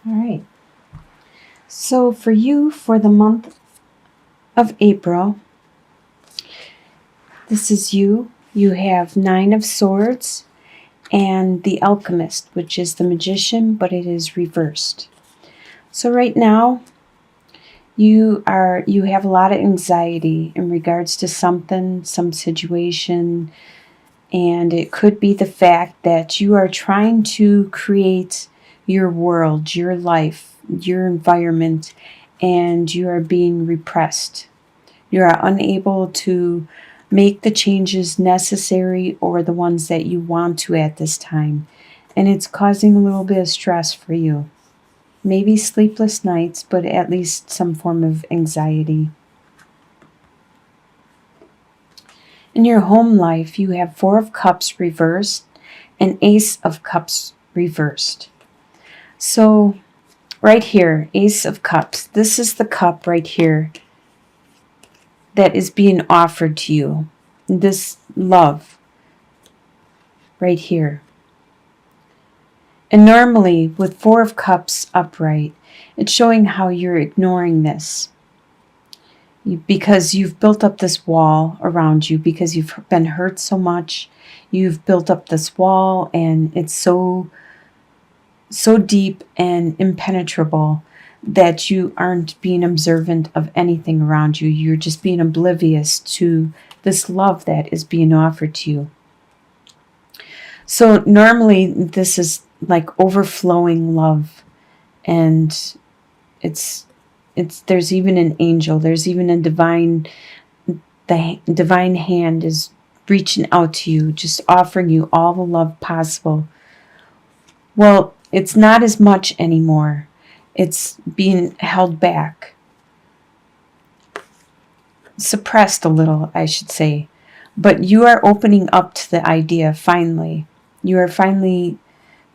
All right. So for you, for the month of April, this is you. You have Nine of Swords and the Alchemist, which is the Magician, but it is reversed. So right now, you have a lot of anxiety in regards to something, some situation, and it could be the fact that you are trying to create your world, your life, your environment, and you are being repressed. You are unable to make the changes necessary or the ones that you want to at this time. And it's causing a little bit of stress for you. Maybe sleepless nights, but at least some form of anxiety. In your home life, you have Four of Cups reversed and Ace of Cups reversed. So right here, Ace of Cups, this is the cup right here that is being offered to you. This love right here. And normally with Four of Cups upright, it's showing how you're ignoring this. Because you've built up this wall around you, because you've been hurt so much. You've built up this wall and it's so deep and impenetrable that you aren't being observant of anything around you. You're just being oblivious to this love that is being offered to you. So normally this is like overflowing love, and it's there's even an angel, there's even a the divine hand is reaching out to you, just offering you all the love possible. Well, it's not as much anymore. It's being held back, suppressed a little, I should say. But you are opening up to the idea finally. You are finally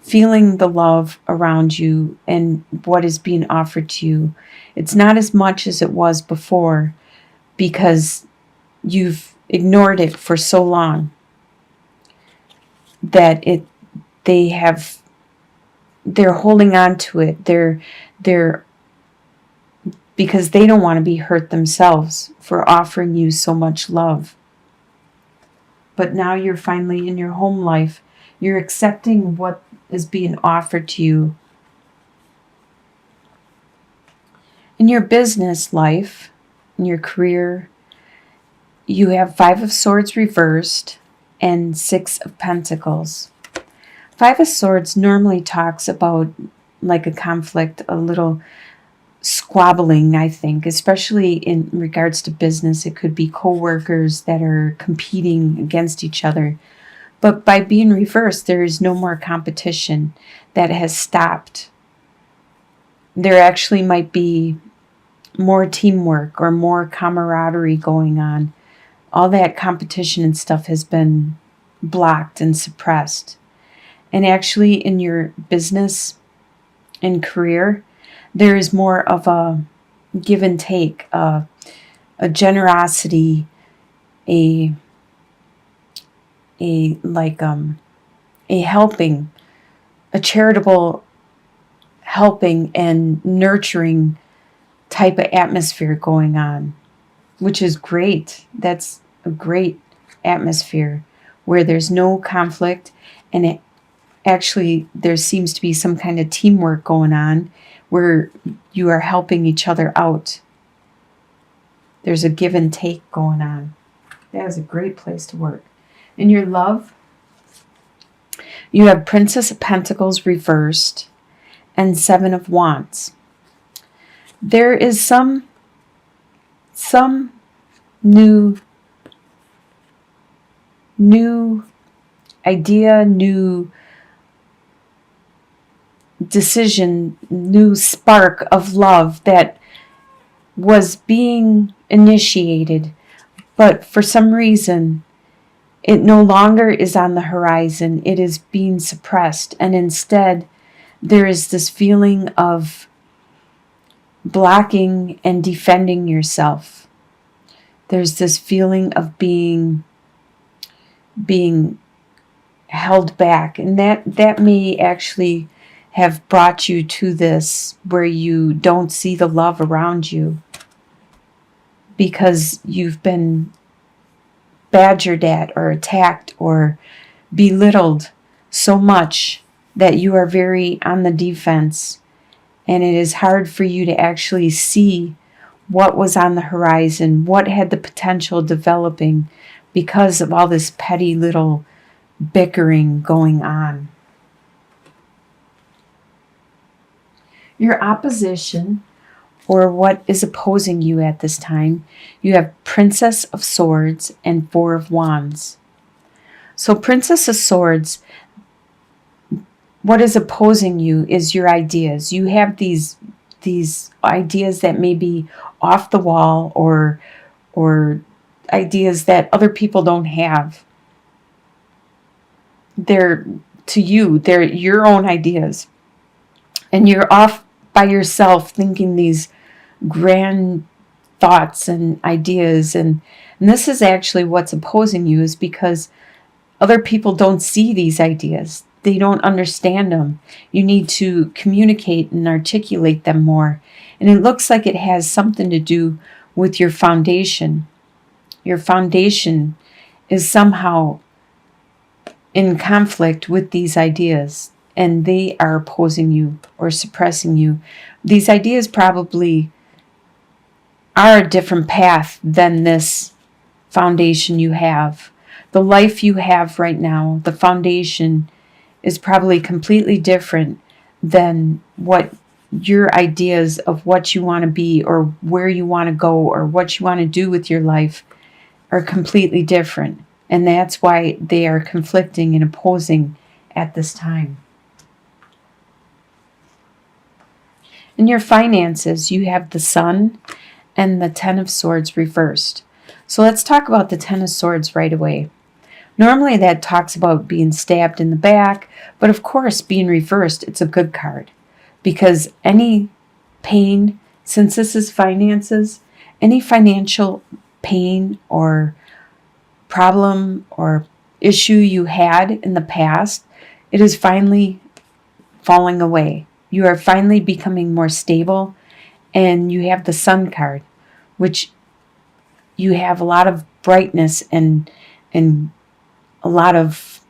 feeling the love around you and what is being offered to you. It's not as much as it was before because you've ignored it for so long that they're holding on to it. They're because they don't want to be hurt themselves for offering you so much love. But now you're finally in your home life. You're accepting what is being offered to you. In your business life, in your career, you have Five of Swords reversed and Six of Pentacles. Five of Swords normally talks about like a conflict, a little squabbling, I think, especially in regards to business. It could be co-workers that are competing against each other. But by being reversed, there is no more competition. That has stopped. There actually might be more teamwork or more camaraderie going on. All that competition and stuff has been blocked and suppressed. And actually in your business and career, there is more of a give and take, a generosity, a helping, a charitable helping and nurturing type of atmosphere going on, which is great. That's a great atmosphere where there's no conflict, and it actually there seems to be some kind of teamwork going on where you are helping each other out. There's a give and take going on. That is a great place to work. In your love, you have Princess of Pentacles reversed and Seven of Wands. There is some new idea, new decision, new spark of love that was being initiated, but for some reason it no longer is on the horizon. It is being suppressed, and instead there is this feeling of blocking and defending yourself. There's this feeling of being held back, and that may actually have brought you to this where you don't see the love around you because you've been badgered at or attacked or belittled so much that you are very on the defense, and it is hard for you to actually see what was on the horizon, what had the potential developing because of all this petty little bickering going on. Your opposition, or what is opposing you at this time, you have Princess of Swords and Four of Wands. So Princess of Swords, what is opposing you is your ideas. You have these ideas that may be off the wall, or ideas that other people don't have. They're, to you, they're your own ideas. And you're off by yourself thinking these grand thoughts and ideas. And this is actually what's opposing you, is because other people don't see these ideas. They don't understand them. You need to communicate and articulate them more. And it looks like it has something to do with your foundation. Your foundation is somehow in conflict with these ideas, and they are opposing you or suppressing you. These ideas probably are a different path than this foundation you have. The life you have right now, the foundation, is probably completely different than what your ideas of what you want to be or where you want to go or what you want to do with your life are completely different. And that's why they are conflicting and opposing at this time. In your finances, you have the Sun and the Ten of Swords reversed. So let's talk about the Ten of Swords right away. Normally that talks about being stabbed in the back, but of course being reversed, it's a good card. Because any pain, since this is finances, any financial pain or problem or issue you had in the past, it is finally falling away. You are finally becoming more stable, and you have the Sun card, which you have a lot of brightness and a lot of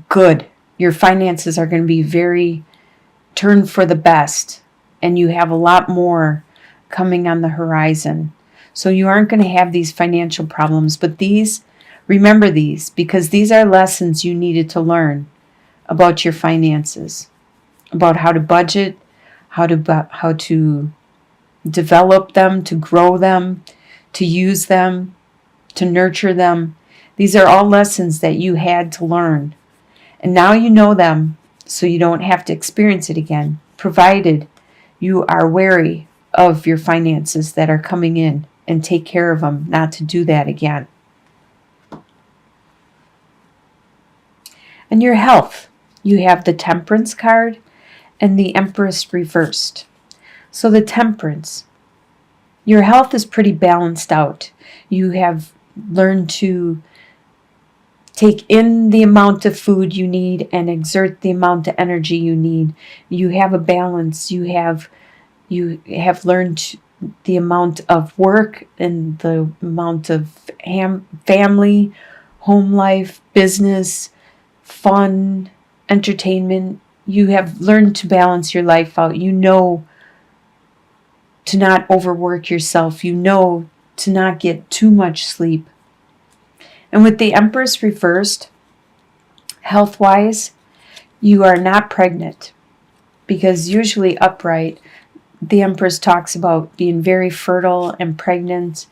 good. Your finances are going to be very turned for the best, and you have a lot more coming on the horizon. So you aren't going to have these financial problems, but remember these, because these are lessons you needed to learn about your finances, about how to budget, how to develop them, to grow them, to use them, to nurture them. These are all lessons that you had to learn. And now you know them, so you don't have to experience it again, provided you are wary of your finances that are coming in and take care of them, not to do that again. And your health, you have the Temperance card and the Empress reversed. So the Temperance, your health is pretty balanced out. You have learned to take in the amount of food you need and exert the amount of energy you need. You have a balance. You have learned the amount of work and the amount of family, home life, business, fun, entertainment. You have learned to balance your life out. You know to not overwork yourself. You know to not get too much sleep. And with the Empress reversed, health-wise, you are not pregnant, because usually upright, the Empress talks about being very fertile and pregnant,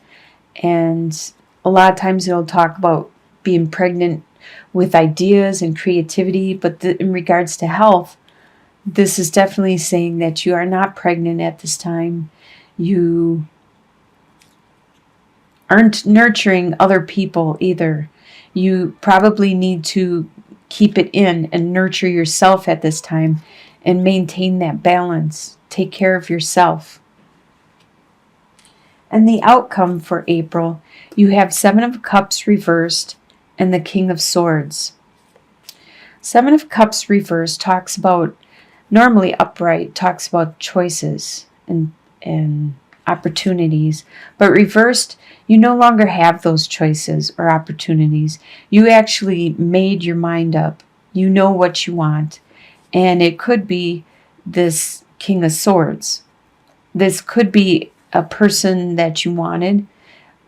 and a lot of times it'll talk about being pregnant with ideas and creativity, but in regards to health, this is definitely saying that you are not pregnant at this time. You aren't nurturing other people either. You probably need to keep it in and nurture yourself at this time and maintain that balance. Take care of yourself. And the outcome for April, you have Seven of Cups reversed and the King of Swords. Seven of Cups reversed talks about Normally upright talks about choices and opportunities, but reversed, you no longer have those choices or opportunities. You actually made your mind up. You know what you want. And it could be this King of Swords. This could be a person that you wanted.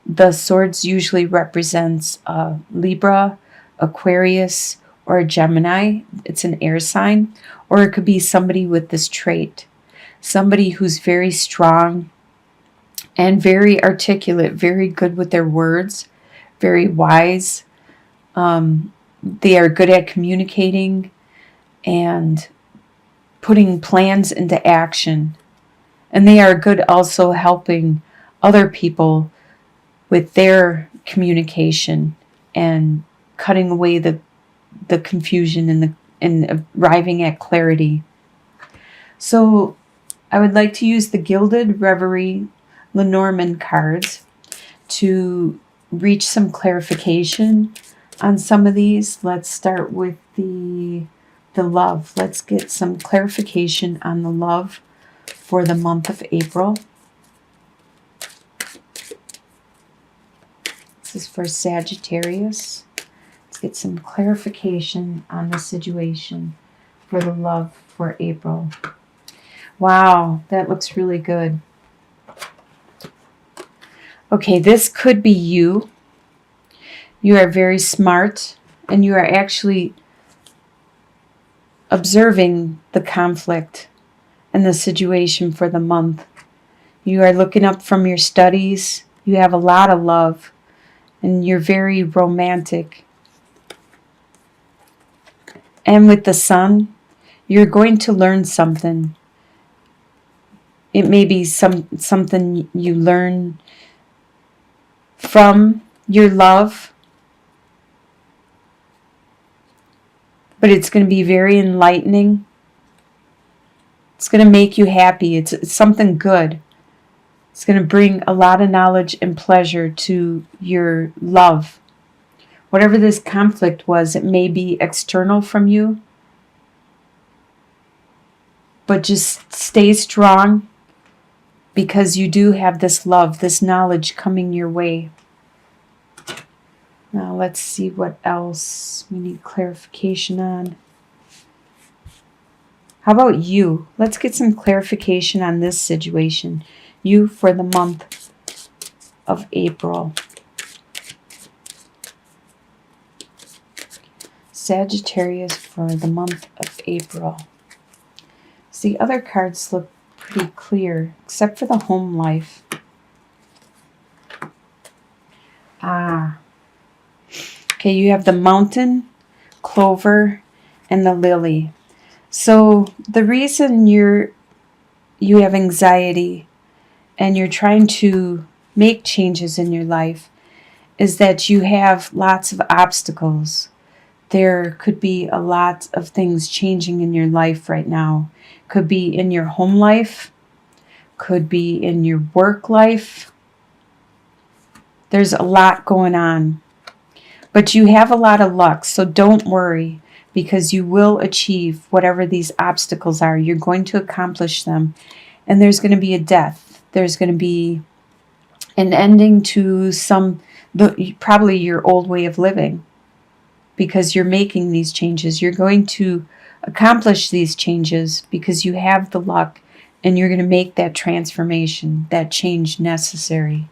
The swords usually represents a Libra, Aquarius, or a Gemini. It's an air sign. Or it could be somebody with this trait. Somebody who's very strong and very articulate, very good with their words, very wise. They are good at communicating and putting plans into action. And they are good also helping other people with their communication and cutting away the confusion and arriving at clarity. So I would like to use the Gilded Reverie Lenormand cards to reach some clarification on some of these. Let's start with the love. Let's get some clarification on the love for the month of April. This is for Sagittarius. Let's get some clarification on the situation for the love for April. Wow, that looks really good. Okay, this could be you. You are very smart and you are actually observing the conflict and the situation for the month. You are looking up from your studies. You have a lot of love and you're very romantic. And with the Sun, you're going to learn something. It may be something you learn from your love, but it's going to be very enlightening. It's going to make you happy. It's something good. It's going to bring a lot of knowledge and pleasure to your love. Whatever this conflict was, it may be external from you, but just stay strong because you do have this love, this knowledge coming your way. Now let's see what else we need clarification on. How about you? Let's get some clarification on this situation. You for the month of April. Sagittarius for the month of April. So the other cards look pretty clear, except for the home life. Okay, you have the Mountain, Clover, and the Lily. So the reason you have anxiety and you're trying to make changes in your life is that you have lots of obstacles. There could be a lot of things changing in your life right now. Could be in your home life, could be in your work life. There's a lot going on. But you have a lot of luck, so don't worry, because you will achieve whatever these obstacles are. You're going to accomplish them. And there's going to be a death. There's going to be an ending to probably your old way of living, because you're making these changes. You're going to accomplish these changes because you have the luck and you're going to make that transformation, that change necessary.